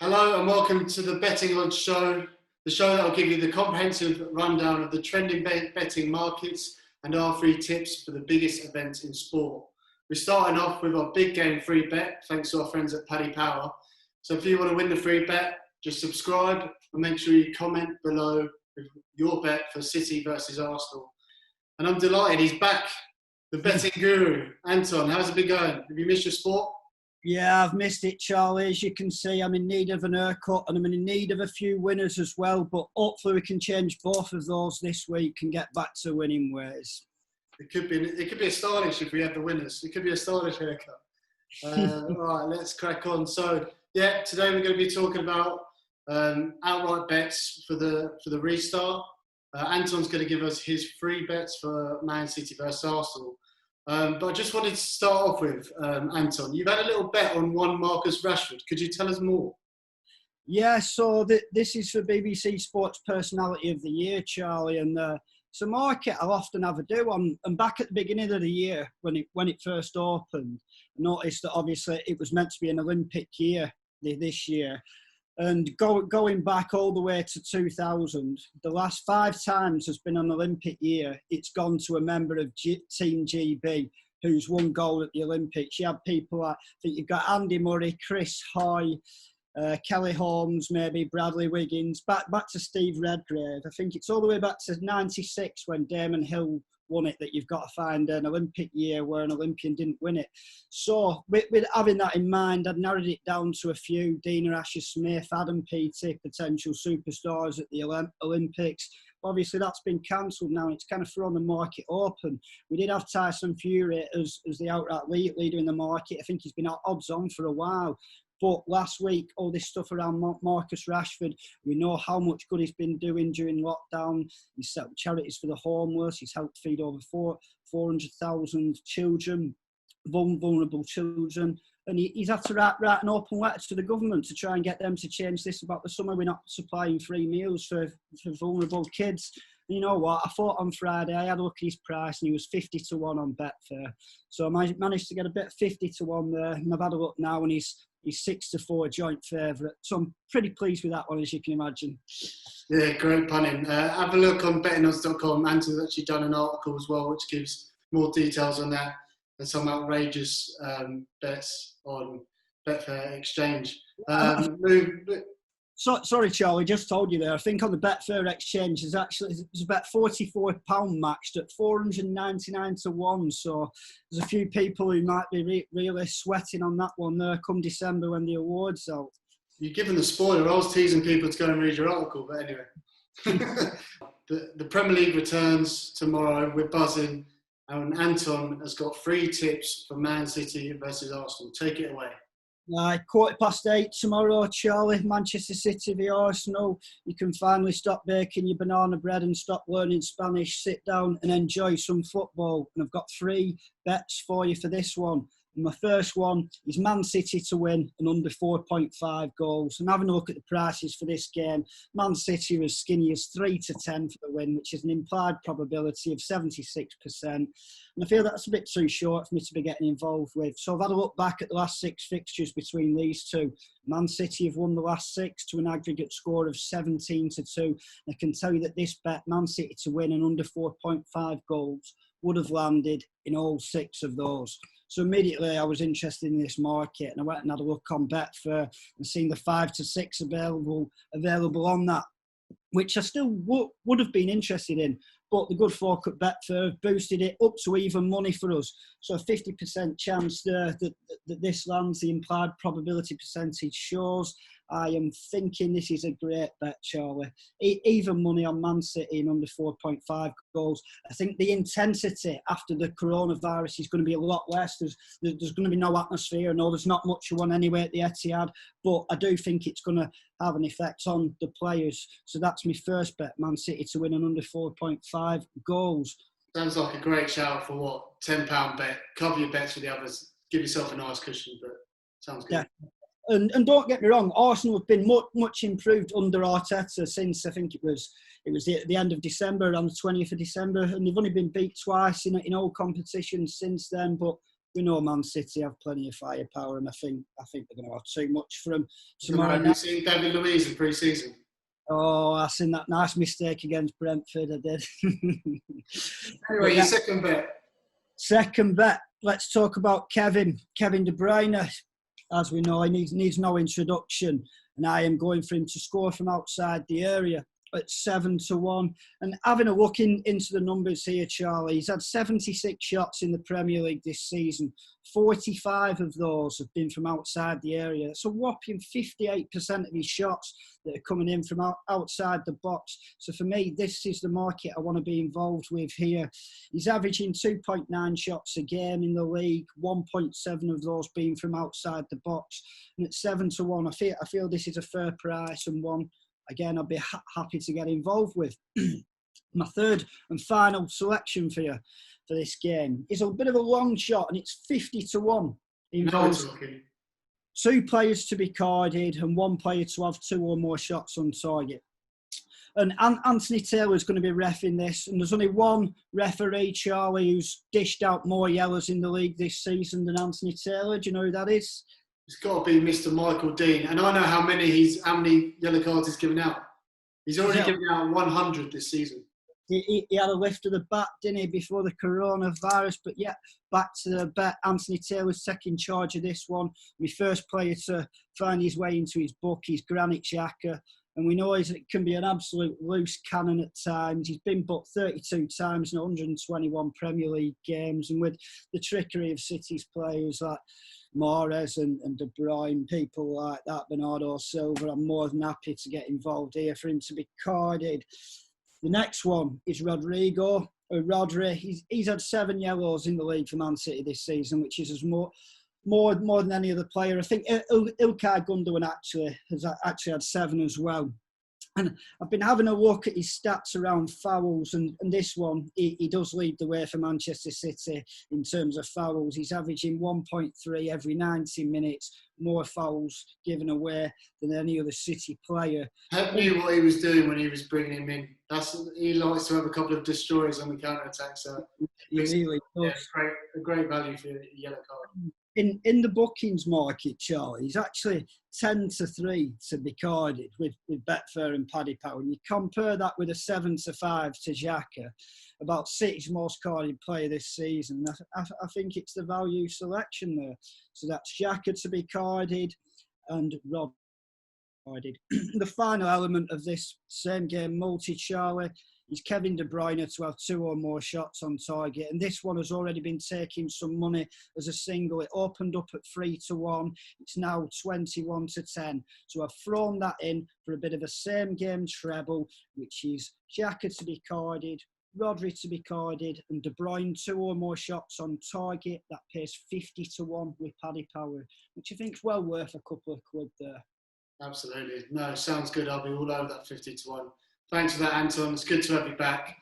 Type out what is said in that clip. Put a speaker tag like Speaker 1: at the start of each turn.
Speaker 1: Hello and welcome to the Betting Odds Show, the show that will give you the comprehensive rundown of the trending betting markets and our free tips for the biggest events in sport. We're starting off with our big game free bet, thanks to our friends at Paddy Power. So if you want to win the free bet, just subscribe and make sure you comment below with your bet for City versus Arsenal. And I'm delighted, he's back, the betting guru. Anton, how's it been going? Have you missed your sport?
Speaker 2: Yeah, I've missed it, Charlie. As you can see, I'm in need of an haircut and I'm in need of a few winners as well. But hopefully we can change both of those this week and get back to winning ways.
Speaker 1: It could be a stylish if we have the winners. It could be a stylish haircut. All right, let's crack on. So, yeah, today we're going to be talking about outright bets for the restart. Anton's going to give us his free bets for Man City versus Arsenal. But I just wanted to start off with, Anton, you've had a little bet on one Marcus Rashford. Could you tell us more?
Speaker 2: Yeah, so this is for BBC Sports Personality of the Year, Charlie, and it's a market I'll often have a do on. And back at the beginning of the year, when it first opened, I noticed that obviously it was meant to be an Olympic year this year. And going back all the way to 2000, the last 5 times has been an Olympic year. It's gone to a member of Team GB who's won gold at the Olympics. You have people like, I think you've got Andy Murray, Chris Hoy, Kelly Holmes, maybe Bradley Wiggins, back to Steve Redgrave. I think it's all the way back to 96 when Damon Hill won it, that you've got to find an Olympic year where an Olympian didn't win it. So with having that in mind, I've narrowed it down to a few: Dina Asher-Smith, Adam Peaty, potential superstars at the Olympics. Obviously that's been cancelled now. It's kind of thrown the market open. We did have Tyson Fury as the outright leader in the market. I think he's been odds on for a while. But last week, all this stuff around Marcus Rashford, we know how much good he's been doing during lockdown. He's set up charities for the homeless. He's helped feed over 400,000 children, vulnerable children. And he's had to write an open letter to the government to try and get them to change this about the summer. We're not supplying free meals for vulnerable kids. And you know what? I thought on Friday, I had a look at his price and he was 50 to 1 on Betfair. So I managed to get a bet 50 to 1 there. And I've had a look now and he's 6 to 4 joint favourite. So I'm pretty pleased with that one, as you can imagine.
Speaker 1: Yeah, great punning. Have a look on bettingodds.com. Anton's actually done an article as well, which gives more details on that and some outrageous bets on Betfair Exchange.
Speaker 2: Sorry, Charlie, just told you there. I think on the Betfair Exchange, there's about £44 matched at 499 to 1. So there's a few people who might be really sweating on that one there come December when the awards out.
Speaker 1: You're giving the spoiler. I was teasing people to go and read your article, but anyway. the Premier League returns tomorrow. We're buzzing. And Anton has got 3 tips for Man City versus Arsenal. Take it away.
Speaker 2: 8:15 tomorrow, Charlie. Manchester City v Arsenal. You can finally stop baking your banana bread and stop learning Spanish. Sit down and enjoy some football. And I've got 3 bets for you for this one. And my first one is Man City to win and under 4.5 goals. And having a look at the prices for this game, Man City was skinny as 3 to 10 for the win, which is an implied probability of 76%. And I feel that's a bit too short for me to be getting involved with. So I've had a look back at the last 6 fixtures between these two. Man City have won the last 6 to an aggregate score of 17 to 2. And I can tell you that this bet, Man City to win and under 4.5 goals, would have landed in all 6 of those. So immediately I was interested in this market and I went and had a look on Betfair and seen the 5 to 6 available on that, which I still would have been interested in. But the good folk at Betfair have boosted it up to even money for us. So a 50% chance there that this lands, the implied probability percentage shows. I am thinking this is a great bet, Charlie. Even money on Man City and under 4.5 goals. I think the intensity after the coronavirus is going to be a lot less. There's going to be no atmosphere. No, there's not much on anyway at the Etihad. But I do think it's going to have an effect on the players. So that's my first bet, Man City to win and under 4.5 goals.
Speaker 1: Sounds like a great shout for what? £10 bet. Cover your bets for the others. Give yourself a nice cushion, but sounds good.
Speaker 2: Yeah. And don't get me wrong, Arsenal have been much improved under Arteta since I think it was the end of December, around the 20th of December, and they've only been beat twice in all competitions since then. But we know Man City have plenty of firepower, and I think they're going to have too much for them
Speaker 1: Have
Speaker 2: tomorrow
Speaker 1: you
Speaker 2: night.
Speaker 1: seen David Luiz in pre-season?
Speaker 2: Oh, I seen that nice mistake against Brentford. I did.
Speaker 1: Anyway, your second bet.
Speaker 2: Second bet. Let's talk about Kevin De Bruyne. As we know, he needs no introduction, and I am going for him to score from outside the area at 7-1. And having a look into the numbers here, Charlie, he's had 76 shots in the Premier League this season. 45 of those have been from outside the area. That's a whopping 58% of his shots that are coming in from outside the box. So for me, this is the market I want to be involved with here. He's averaging 2.9 shots a game in the league, 1.7 of those being from outside the box. And at 7-1, I feel this is a fair price, and one, again, I'd be happy to get involved with. My third and final selection for you for this game is a bit of a long shot, and it's 50-1. It involves 2 players to be carded and 1 player to have 2 or more shots on target. And Anthony Taylor's going to be reffing this, and there's only one referee, Charlie, who's dished out more yellows in the league this season than Anthony Taylor. Do you know who that is?
Speaker 1: It's got to be Mr. Michael Dean, and I know how many yellow cards he's given out. He's already given out 100 this season.
Speaker 2: He had a lift of the bat, didn't he, before the coronavirus? But yeah, back to the bet. Anthony Taylor's taking charge of this one. My first player to find his way into his book is Granit Xhaka. And we know it can be an absolute loose cannon at times. He's been booked 32 times in 121 Premier League games. And with the trickery of City's players like Mahrez and De Bruyne, people like that, Bernardo Silva, I'm more than happy to get involved here for him to be carded. The next one is Rodri. He's had 7 yellows in the league for Man City this season, which is as more than any other player. I think Ilkay Gundogan has had 7 as well. And I've been having a look at his stats around fouls, and this one, he does lead the way for Manchester City in terms of fouls. He's averaging 1.3 every 90 minutes, more fouls given away than any other City player.
Speaker 1: Pep knew what he was doing when he was bringing him in. He likes to have a couple of destroyers on the counter-attack, so
Speaker 2: he really does.
Speaker 1: Yeah, a great value for a yellow card.
Speaker 2: In the bookings market, Charlie, he's actually 10-3 to be carded with Betfair and Paddy Power. And you compare that with a 7-5 to Xhaka, about City's most carded player this season. I think it's the value selection there. So that's Xhaka to be carded and Rod carded. The final element of this same game multi, Charlie, is Kevin De Bruyne to have 2 or more shots on target. And this one has already been taking some money as a single. It opened up at 3-1. It's now 21-10. So I've thrown that in for a bit of a same game treble, which is Xhaka to be carded, Rodri to be carded, and De Bruyne 2 or more shots on target. That pays 50-1 with Paddy Power, which I think is well worth a couple of quid there.
Speaker 1: Absolutely. No, sounds good. I'll be all over that 50-1. Thanks for that, Anton. It's good to have you back.